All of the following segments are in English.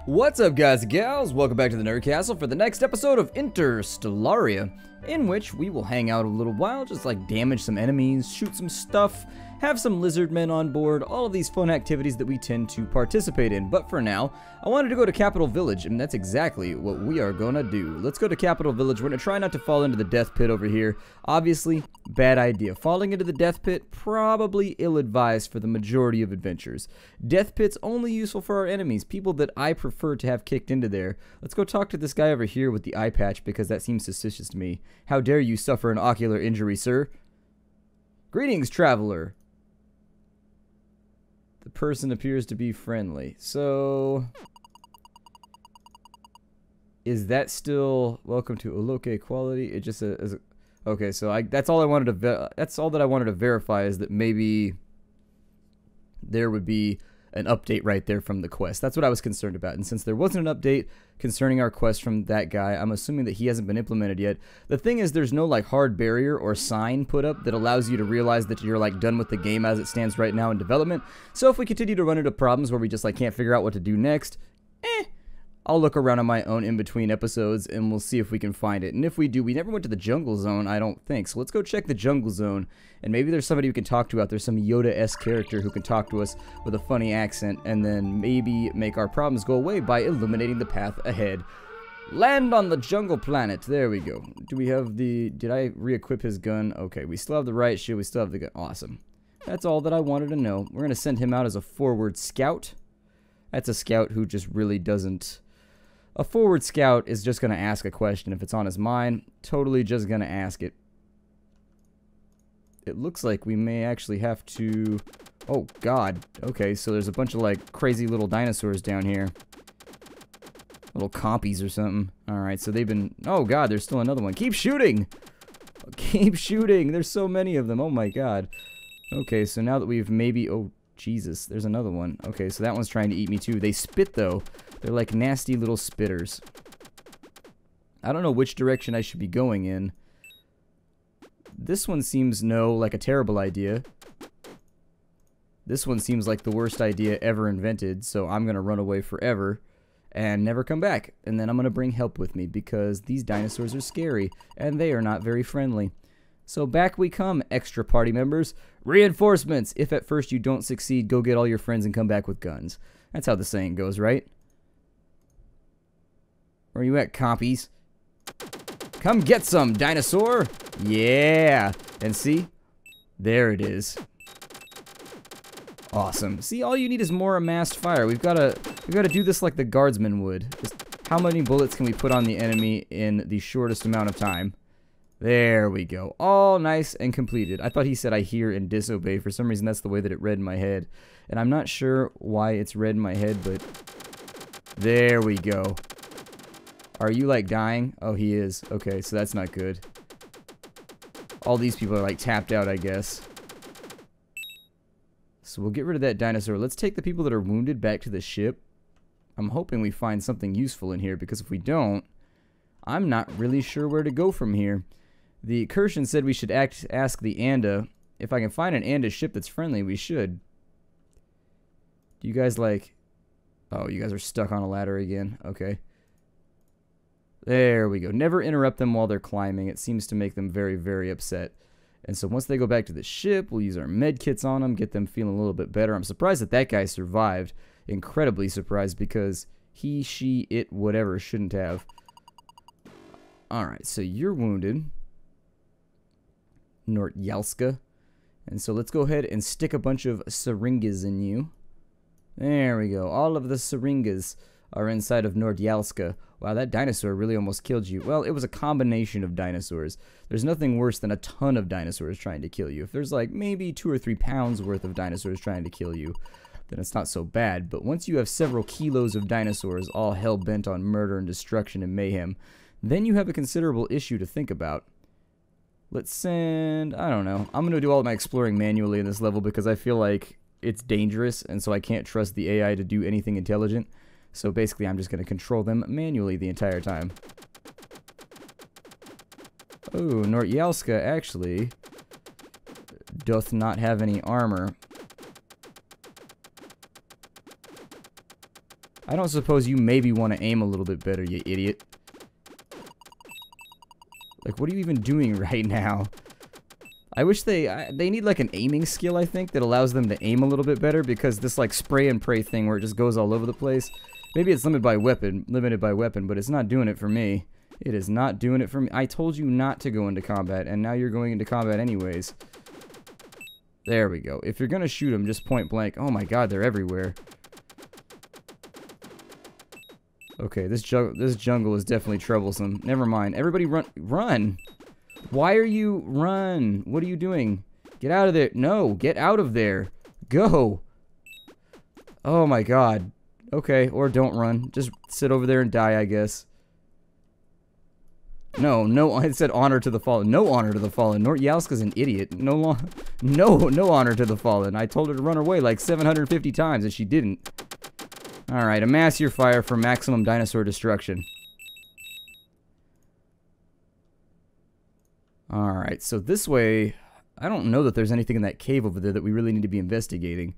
What's up, guys and gals? Welcome back to the Nerd Castle for the next episode of Interstellaria, in which we will hang out a little while, just like damage some enemies, shoot some stuff, have some lizard men on board, all of these fun activities that we tend to participate in. But for now, I wanted to go to Capital Village, and that's exactly what we are gonna do. Let's go to Capital Village. We're gonna try not to fall into the death pit over here. Obviously, bad idea. Falling into the death pit, probably ill-advised for the majority of adventures. Death pit's only useful for our enemies, people that I prefer to have kicked into there. Let's go talk to this guy over here with the eye patch, because that seems suspicious to me. How dare you suffer an ocular injury, sir? Greetings, traveler. The person appears to be friendly. So, is that still welcome to Oloke quality? It just says, okay, so that's all I wanted to that's all that I wanted to verify, is that maybe there would be an update right there from the quest. That's what I was concerned about. And since there wasn't an update concerning our quest from that guy, I'm assuming that he hasn't been implemented yet. The thing is, there's no like hard barrier or sign put up that allows you to realize that you're like done with the game as it stands right now in development. So if we continue to run into problems where we just like can't figure out what to do next, I'll look around on my own in between episodes and we'll see if we can find it. And if we do, we never went to the jungle zone, I don't think. So let's go check the jungle zone. And maybe there's somebody we can talk to out there, some Yoda-esque character who can talk to us with a funny accent, and then maybe make our problems go away by illuminating the path ahead. Land on the jungle planet. There we go. Do we have the... Did I re-equip his gun? Okay, we still have the right shield. We still have the gun. Awesome. That's all that I wanted to know. We're going to send him out as a forward scout. That's a scout who just really doesn't... A forward scout is just going to ask a question if it's on his mind. Totally just going to ask it. It looks like we may actually have to... Oh, God. Okay, so there's a bunch of, like, crazy little dinosaurs down here. Little compies or something. Alright, so they've been... Oh, God, there's still another one. Keep shooting! Keep shooting! There's so many of them. Oh, my God. Okay, so now that we've maybe... Oh, Jesus. There's another one. Okay, so that one's trying to eat me, too. They spit, though. They're like nasty little spitters. I don't know which direction I should be going in. This one seems like a terrible idea. This one seems like the worst idea ever invented, so I'm going to run away forever and never come back. And then I'm going to bring help with me because these dinosaurs are scary and they are not very friendly. So back we come, extra party members. Reinforcements! If at first you don't succeed, go get all your friends and come back with guns. That's how the saying goes, right? Where you at, compies? Come get some, dinosaur! Yeah! And see? There it is. Awesome. See, all you need is more amassed fire. We've got to do this like the guardsmen would. Just how many bullets can we put on the enemy in the shortest amount of time? There we go. All nice and completed. I thought he said I hear and disobey. For some reason, that's the way that it read in my head. And I'm not sure why it's read in my head, but there we go. Are you, like, dying? Oh, he is. Okay, so that's not good. All these people are, like, tapped out, I guess. So we'll get rid of that dinosaur. Let's take the people that are wounded back to the ship. I'm hoping we find something useful in here, because if we don't, I'm not really sure where to go from here. The Kirshen said we should ask the Anda. If I can find an Anda ship that's friendly, we should. Do you guys, like... Oh, you guys are stuck on a ladder again. Okay. There we go. Never interrupt them while they're climbing. It seems to make them very, very upset. And so once they go back to the ship, we'll use our med kits on them, get them feeling a little bit better. I'm surprised that guy survived. Incredibly surprised because he, she, it, whatever shouldn't have. Alright, so you're wounded. Nordyalska. And so let's go ahead and stick a bunch of syringes in you. There we go. All of the syringes are inside of Nordyalska. Wow, that dinosaur really almost killed you. Well, it was a combination of dinosaurs. There's nothing worse than a ton of dinosaurs trying to kill you. If there's like maybe 2 or 3 pounds worth of dinosaurs trying to kill you, then it's not so bad. But once you have several kilos of dinosaurs all hell-bent on murder and destruction and mayhem, then you have a considerable issue to think about. Let's send... I don't know. I'm going to do all of my exploring manually in this level because I feel like it's dangerous, and so I can't trust the AI to do anything intelligent. So basically, I'm just going to control them manually the entire time. Oh, Nordyalska actually doth not have any armor. I don't suppose you maybe want to aim a little bit better, you idiot. Like, what are you even doing right now? I wish they need like an aiming skill, I think, that allows them to aim a little bit better, because this like spray and pray thing where it just goes all over the place. Maybe it's limited by weapon, but it's not doing it for me. It is not doing it for me. I told you not to go into combat, and now you're going into combat anyways. There we go. If you're gonna shoot them, just point blank. Oh my god, they're everywhere. Okay, this jungle is definitely troublesome. Never mind. Everybody run. Run! Why are you... Run! What are you doing? Get out of there. No, get out of there. Go! Oh my god. Okay, or don't run. Just sit over there and die, I guess. No, it said honor to the fallen. No honor to the fallen. Yalska's an idiot. No honor to the fallen. I told her to run away like 750 times and she didn't. Alright, amass your fire for maximum dinosaur destruction. Alright, so this way, I don't know that there's anything in that cave over there that we really need to be investigating.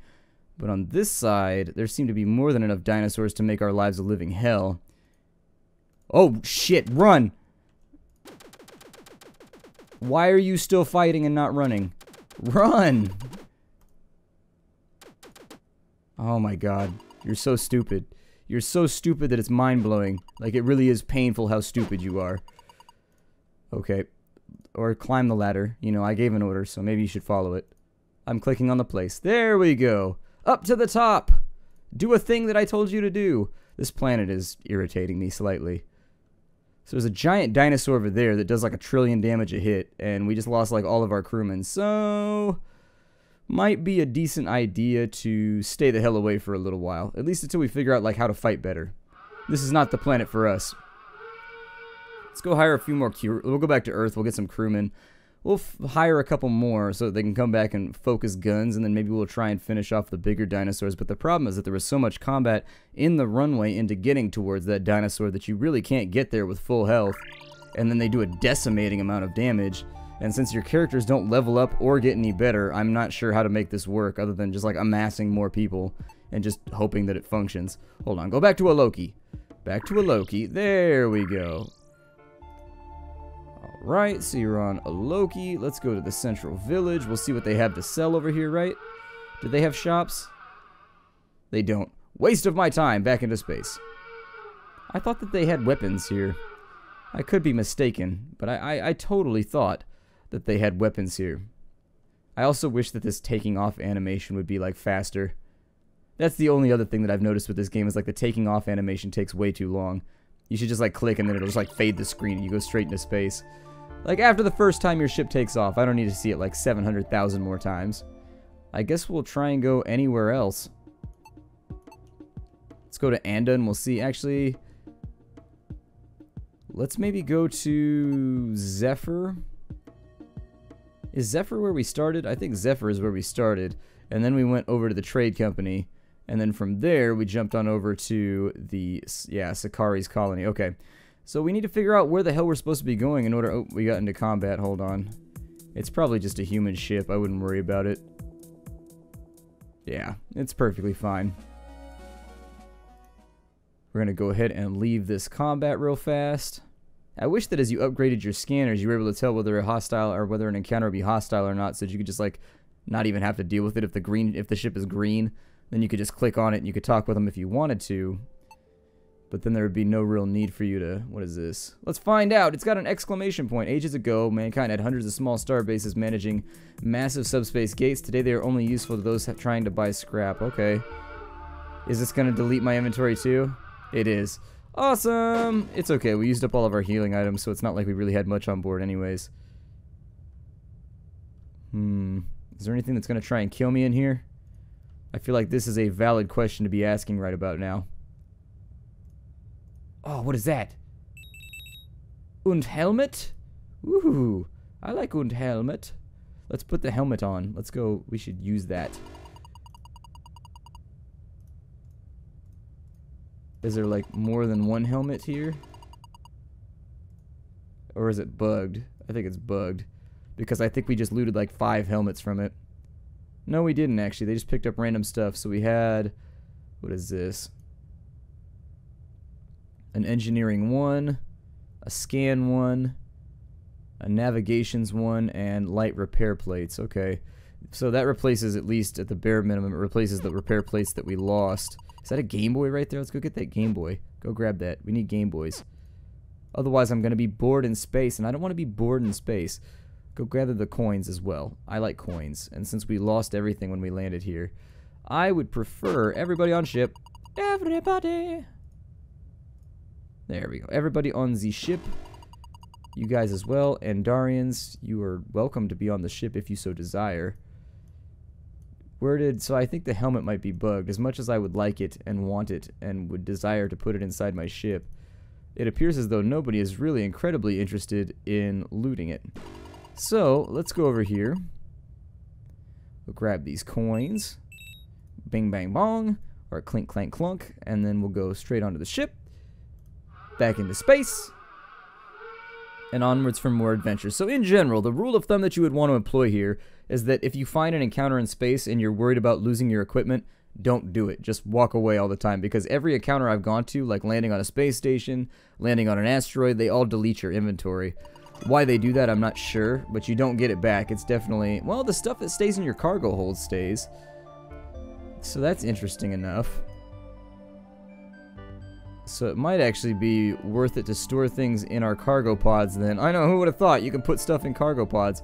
But on this side, there seem to be more than enough dinosaurs to make our lives a living hell. Oh, shit, run! Why are you still fighting and not running? Run! Oh my god. You're so stupid. You're so stupid that it's mind-blowing. Like, it really is painful how stupid you are. Okay. Or climb the ladder. You know, I gave an order, so maybe you should follow it. I'm clicking on the place. There we go. Up to the top! Do a thing that I told you to do. This planet is irritating me slightly. So there's a giant dinosaur over there that does like 1 trillion damage a hit, and we just lost like all of our crewmen. So... might be a decent idea to stay the hell away for a little while. At least until we figure out like how to fight better. This is not the planet for us. Let's go hire a few more we'll go back to Earth, we'll get some crewmen. We'll hire a couple more so that they can come back and focus guns, and then maybe we'll try and finish off the bigger dinosaurs. But the problem is that there was so much combat in the runway into getting towards that dinosaur that you really can't get there with full health. And then they do a decimating amount of damage. And since your characters don't level up or get any better, I'm not sure how to make this work other than just like amassing more people and just hoping that it functions. Hold on, go back to a Loki. Back to a Loki. There we go. Alright, so you're on a Loki. Let's go to the central village. We'll see what they have to sell over here, right? Do they have shops? They don't. Waste of my time. Back into space. I thought that they had weapons here. I could be mistaken, but I totally thought that they had weapons here. I also wish that this taking off animation would be like faster. That's the only other thing that I've noticed with this game is like the taking off animation takes way too long. You should just like click and then it'll just like fade the screen and you go straight into space. Like after the first time your ship takes off, I don't need to see it like 700,000 more times. I guess we'll try and go anywhere else. Let's go to Anda and we'll see. Actually, let's maybe go to Zephyr. Is Zephyr where we started? I think Zephyr is where we started. And then we went over to the trade company. And then from there, we jumped on over to the, Sakari's colony. Okay. So we need to figure out where the hell we're supposed to be going in order... Oh, we got into combat. Hold on. It's probably just a human ship. I wouldn't worry about it. Yeah, it's perfectly fine. We're going to go ahead and leave this combat real fast. I wish that as you upgraded your scanners, you were able to tell whether a hostile or whether an encounter would be hostile or not, so that you could just like not even have to deal with it. If the ship is green, then you could just click on it and you could talk with them if you wanted to. But then there would be no real need for you to... What is this? Let's find out. It's got an exclamation point. Ages ago, mankind had hundreds of small star bases managing massive subspace gates. Today they are only useful to those trying to buy scrap. Okay. Is this going to delete my inventory too? It is. Awesome! It's okay. We used up all of our healing items, so it's not like we really had much on board anyways. Is there anything that's going to try and kill me in here? I feel like this is a valid question to be asking right about now. Oh, what is that? Und helmet? Ooh, I like und helmet. Let's put the helmet on. Let's go. We should use that. Is there like more than one helmet here? Or is it bugged? I think it's bugged. Because I think we just looted like 5 helmets from it. No, we didn't actually. They just picked up random stuff. So we had... What is this? an engineering 1, a scan 1, a navigations 1, and light repair plates. Okay. So that replaces, at least at the bare minimum, it replaces the repair plates that we lost. Is that a Game Boy right there? Let's go get that Game Boy. Go grab that. We need Game Boys. Otherwise, I'm going to be bored in space, and I don't want to be bored in space. Go gather the coins as well. I like coins, and since we lost everything when we landed here, I would prefer everybody on ship. Everybody. There we go. Everybody on the ship. You guys as well. Andarians, you are welcome to be on the ship if you so desire. So I think the helmet might be bugged. As much as I would like it and want it and would desire to put it inside my ship, it appears as though nobody is really incredibly interested in looting it. So, let's go over here. We'll grab these coins. Bing, bang, bong. Or clink, clank, clunk. And then we'll go straight onto the ship. Back into space. And onwards for more adventures. So in general, the rule of thumb that you would want to employ here is that if you find an encounter in space and you're worried about losing your equipment, don't do it. Just walk away all the time, because every encounter I've gone to, like landing on a space station, landing on an asteroid, they all delete your inventory. Why they do that, I'm not sure, but you don't get it back. It's definitely, well, the stuff that stays in your cargo hold stays. So that's interesting enough. So it might actually be worth it to store things in our cargo pods then. I know, who would have thought you can put stuff in cargo pods.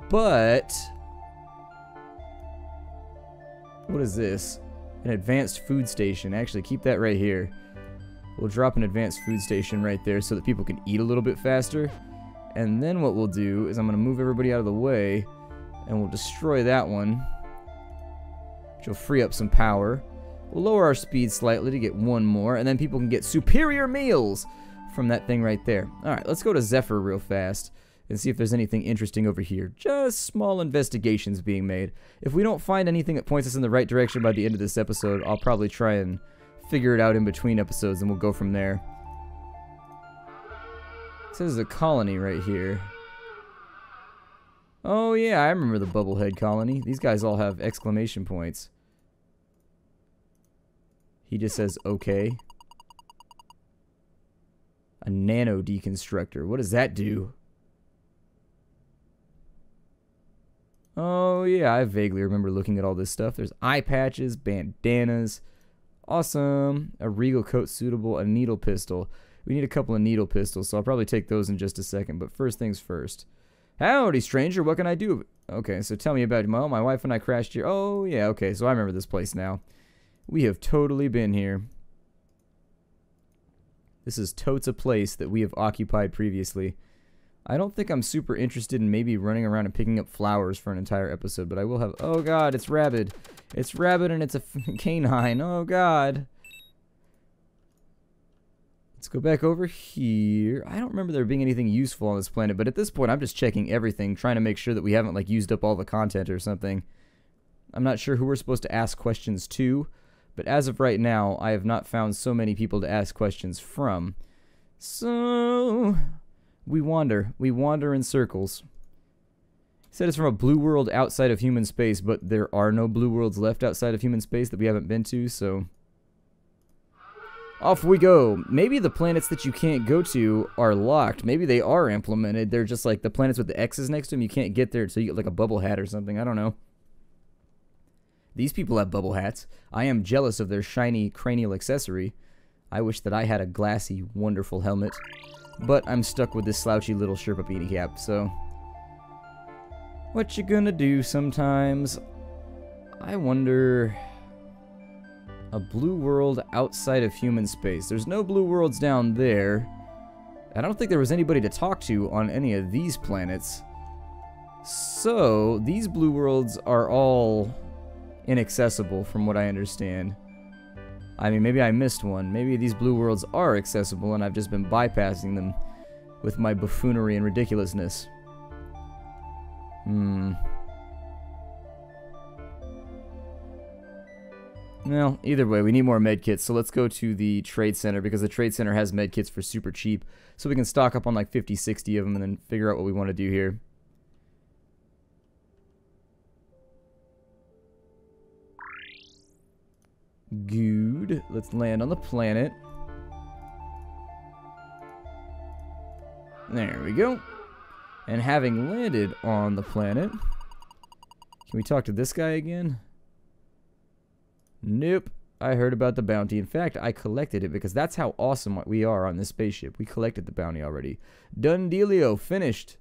But what is this? An advanced food station. Actually, keep that right here. We'll drop an advanced food station right there so that people can eat a little bit faster. And then what we'll do is I'm going to move everybody out of the way, and we'll destroy that one, which will free up some power. We'll lower our speed slightly to get one more, and then people can get superior meals from that thing right there. Alright, let's go to Zephyr real fast and see if there's anything interesting over here. Just small investigations being made. If we don't find anything that points us in the right direction by the end of this episode, I'll probably try and figure it out in between episodes, and we'll go from there. It says there's a colony right here. Oh yeah, I remember the Bubblehead colony. These guys all have exclamation points. He just says, okay. A nano deconstructor. What does that do? Oh, yeah, I vaguely remember looking at all this stuff. There's eye patches, bandanas. Awesome. A regal coat suitable, a needle pistol. We need a couple of needle pistols, so I'll probably take those in just a second. But first things first. Howdy, stranger. What can I do? Okay, so tell me about it. Well, my wife and I crashed here. Oh, yeah, okay, so I remember this place now. We have totally been here. This is totes a place that we have occupied previously. I don't think I'm super interested in maybe running around and picking up flowers for an entire episode, but I will have... Oh god, it's rabid. It's rabid and it's a canine. Oh god. Let's go back over here. I don't remember there being anything useful on this planet, but at this point I'm just checking everything, trying to make sure that we haven't like used up all the content or something. I'm not sure who we're supposed to ask questions to. But as of right now, I have not found so many people to ask questions from. So, we wander. We wander in circles. He said it's from a blue world outside of human space, but there are no blue worlds left outside of human space that we haven't been to, so... Off we go. Maybe the planets that you can't go to are locked. Maybe they are implemented. They're just like the planets with the X's next to them. You can't get there until you get like a bubble hat or something. I don't know. These people have bubble hats. I am jealous of their shiny cranial accessory. I wish that I had a glassy, wonderful helmet. But I'm stuck with this slouchy little Sherpa beanie cap, so... What you gonna do sometimes? I wonder... A blue world outside of human space. There's no blue worlds down there. I don't think there was anybody to talk to on any of these planets. So, these blue worlds are all... inaccessible from what I understand. I mean, maybe I missed one. Maybe these blue worlds are accessible and I've just been bypassing them with my buffoonery and ridiculousness. Well, either way, we need more medkits, so let's go to the trade center because the trade center has medkits for super cheap, so we can stock up on like 50, 60 of them and then figure out what we want to do here. Good. Let's land on the planet. There we go. And having landed on the planet, can we talk to this guy again? Nope. I heard about the bounty. In fact, I collected it because that's how awesome we are on this spaceship. We collected the bounty already. Done dealio. Finished.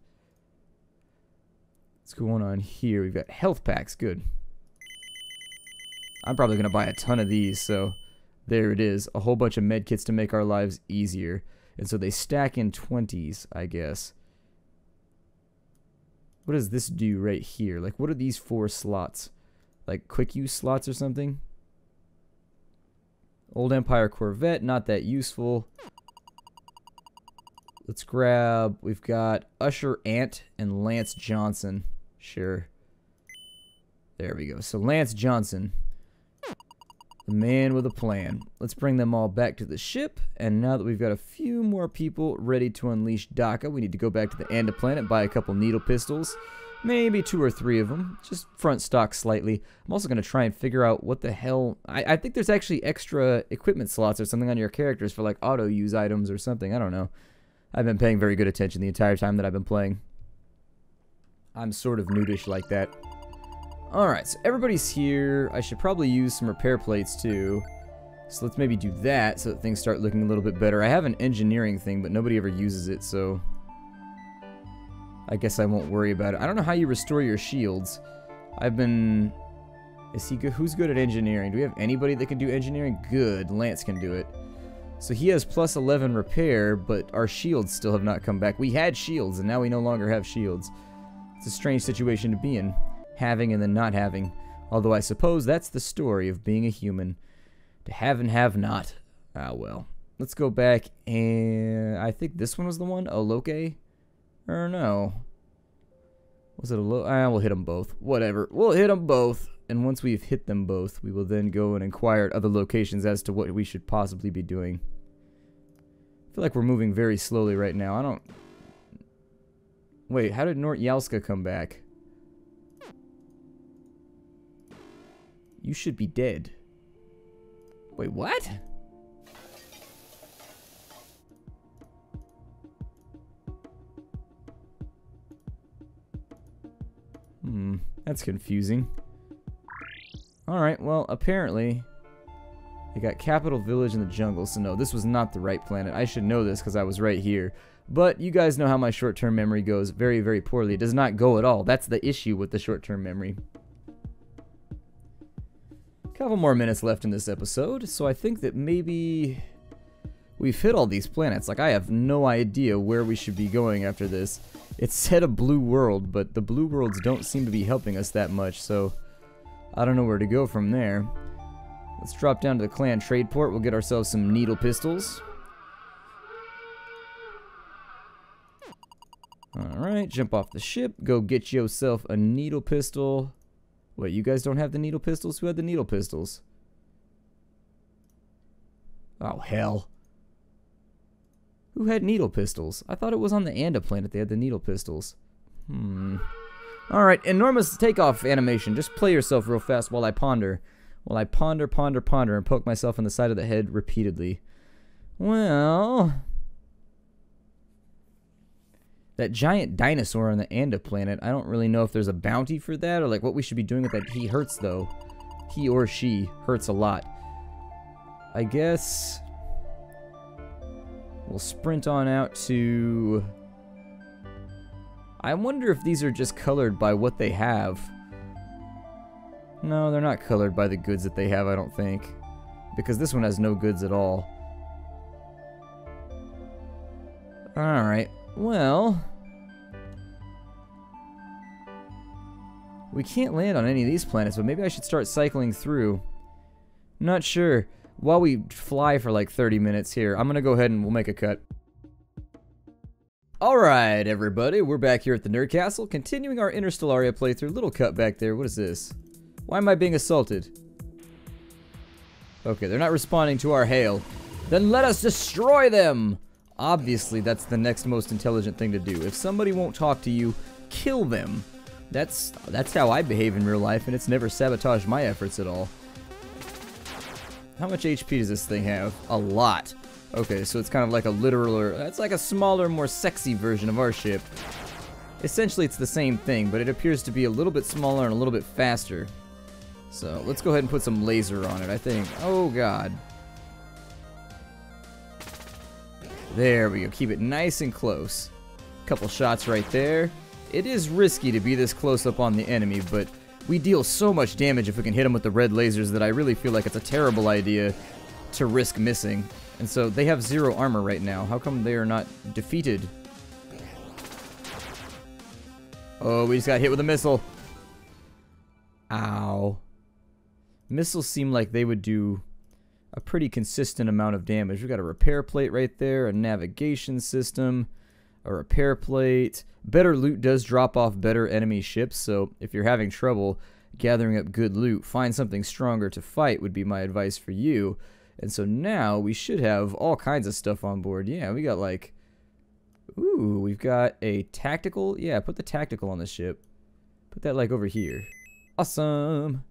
What's going on here? We've got health packs. Good. I'm probably going to buy a ton of these, so there it is. A whole bunch of med kits to make our lives easier. And so they stack in 20s, I guess. What does this do right here? Like, what are these 4 slots? Like, quick use slots or something? Old Empire Corvette, not that useful. Let's grab, we've got Usher Ant and Lance Johnson. Sure. There we go. So Lance Johnson, the man with a plan. Let's bring them all back to the ship. And now that we've got a few more people ready to unleash Daka, we need to go back to the Anda planet, buy a couple needle pistols. Maybe 2 or 3 of them. Just front stock slightly. I'm also going to try and figure out what the hell... I think there's actually extra equipment slots or something on your characters for like auto-use items or something. I don't know. I've been paying very good attention the entire time that I've been playing. I'm sort of nudish like that. Alright, so everybody's here. I should probably use some repair plates too. So let's maybe do that so that things start looking a little bit better. I have an engineering thing, but nobody ever uses it, so... I guess I won't worry about it. I don't know how you restore your shields. I've been... Is he good? Who's good at engineering? Do we have anybody that can do engineering? Good. Lance can do it. So he has plus 11 repair, but our shields still have not come back. We had shields, and now we no longer have shields. It's a strange situation to be in. Having and then not having. Although I suppose that's the story of being a human. To have and have not. Ah, well. Let's go back and... I think this one was the one? Oloke? Or no. Was it a low? We'll hit them both. Whatever. We'll hit them both. And once we've hit them both, we will then go and inquire at other locations as to what we should possibly be doing. I feel like we're moving very slowly right now. I don't... Wait, how did Nort Yalska come back? You should be dead. Wait, what? That's confusing. Alright, well, apparently they got Capital Village in the jungle, so no, this was not the right planet. I should know this because I was right here. But you guys know how my short-term memory goes very, very poorly. It does not go at all. That's the issue with the short-term memory. Couple more minutes left in this episode, so I think that maybe we've hit all these planets. Like, I have no idea where we should be going after this. It said a blue world, but the blue worlds don't seem to be helping us that much, so I don't know where to go from there. Let's drop down to the clan trade port. We'll get ourselves some needle pistols. Alright, jump off the ship. Go get yourself a needle pistol. Wait, you guys don't have the needle pistols? Who had the needle pistols? Oh, hell. Who had needle pistols? I thought it was on the Anda planet they had the needle pistols. Alright, enormous takeoff animation. Just play yourself real fast while I ponder. While I ponder, and poke myself in the side of the head repeatedly. Well... That giant dinosaur on the Anda planet, I don't really know if there's a bounty for that, or like what we should be doing with that. He hurts, though. He or she hurts a lot. I guess... We'll sprint on out to... I wonder if these are just colored by what they have. No, they're not colored by the goods that they have, I don't think. Because this one has no goods at all. Alright, well... We can't land on any of these planets, but maybe I should start cycling through. Not sure. While we fly for like 30 minutes here, I'm gonna go ahead and we'll make a cut. Alright, everybody, we're back here at the Nerd Castle, continuing our Interstellaria playthrough. Little cut back there. What is this? Why am I being assaulted? Okay, they're not responding to our hail. Then let us destroy them! Obviously, that's the next most intelligent thing to do. If somebody won't talk to you, kill them. That's how I behave in real life, and it's never sabotaged my efforts at all. How much HP does this thing have? A lot. Okay, so it's kind of like a literal, it's like a smaller, more sexy version of our ship. Essentially, it's the same thing, but it appears to be a little bit smaller and a little bit faster. So, let's go ahead and put some laser on it, I think. Oh, God. There we go. Keep it nice and close. Couple shots right there. It is risky to be this close up on the enemy, but we deal so much damage if we can hit them with the red lasers that I really feel like it's a terrible idea to risk missing. And so, they have 0 armor right now. How come they are not defeated? Oh, we just got hit with a missile. Ow. Missiles seem like they would do a pretty consistent amount of damage. We've got a repair plate right there, a navigation system, a repair plate. Better loot does drop off better enemy ships, so if you're having trouble gathering up good loot, find something stronger to fight would be my advice for you. And so now we should have all kinds of stuff on board. Yeah, we got like... Ooh, we've got a tactical. Yeah, put the tactical on the ship. Put that like over here. Awesome.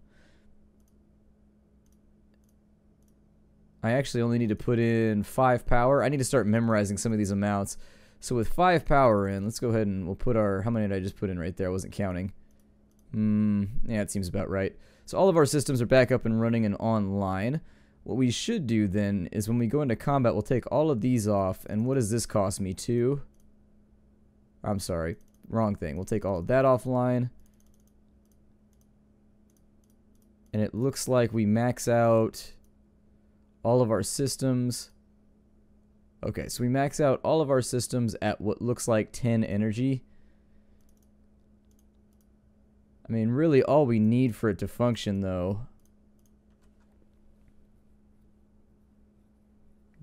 I actually only need to put in 5 power. I need to start memorizing some of these amounts. So with 5 power in, let's go ahead and we'll put our... How many did I just put in right there? I wasn't counting. Yeah, it seems about right. So all of our systems are back up and running and online. What we should do then is when we go into combat, we'll take all of these off. And what does this cost me? 2? I'm sorry. Wrong thing. We'll take all of that offline. And it looks like we max out all of our systems. Okay, so we max out all of our systems at what looks like 10 energy. I mean, really all we need for it to function, though...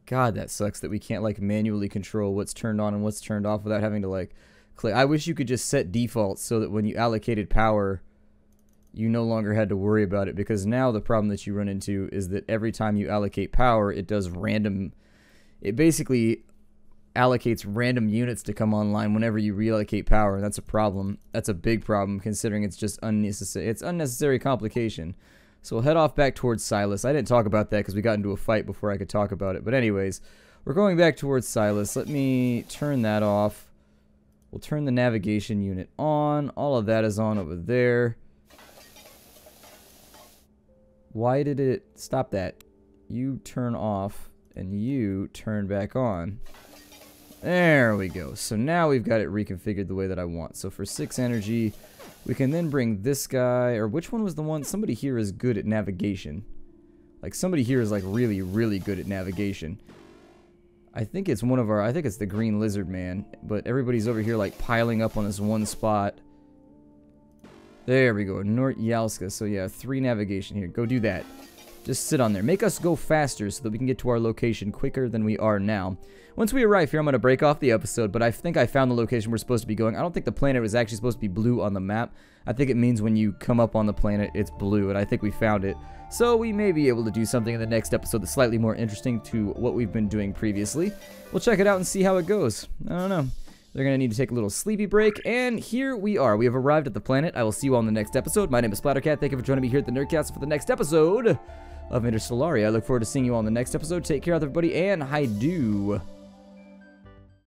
God, that sucks that we can't, like, manually control what's turned on and what's turned off without having to, like, click. I wish you could just set defaults so that when you allocated power, you no longer had to worry about it. Because now the problem that you run into is that every time you allocate power, it does random... It basically allocates random units to come online whenever you reallocate power, and that's a problem. That's a big problem, considering it's just unnecessary. It's unnecessary complication. So we'll head off back towards Silas. I didn't talk about that because we got into a fight before I could talk about it. But anyways, we're going back towards Silas. Let me turn that off. We'll turn the navigation unit on. All of that is on over there. Why did it... Stop that. You turn off and you turn back on. There we go. So now we've got it reconfigured the way that I want. So for 6 energy... We can then bring this guy, or which one was the one? Somebody here is good at navigation. Like, somebody here is, like, really, really good at navigation. I think it's one of our, I think it's the green lizard man. But everybody's over here, like, piling up on this one spot. There we go, Nort Yalska. So, yeah, 3 navigation here. Go do that. Just sit on there. Make us go faster so that we can get to our location quicker than we are now. Once we arrive here, I'm going to break off the episode, but I think I found the location we're supposed to be going. I don't think the planet was actually supposed to be blue on the map. I think it means when you come up on the planet, it's blue, and I think we found it. So we may be able to do something in the next episode that's slightly more interesting to what we've been doing previously. We'll check it out and see how it goes. I don't know. They're going to need to take a little sleepy break, and here we are. We have arrived at the planet. I will see you all in the next episode. My name is Splattercat. Thank you for joining me here at the Nerdcast for the next episode of Interstellaria. I look forward to seeing you all in the next episode. Take care, everybody, and hi-do.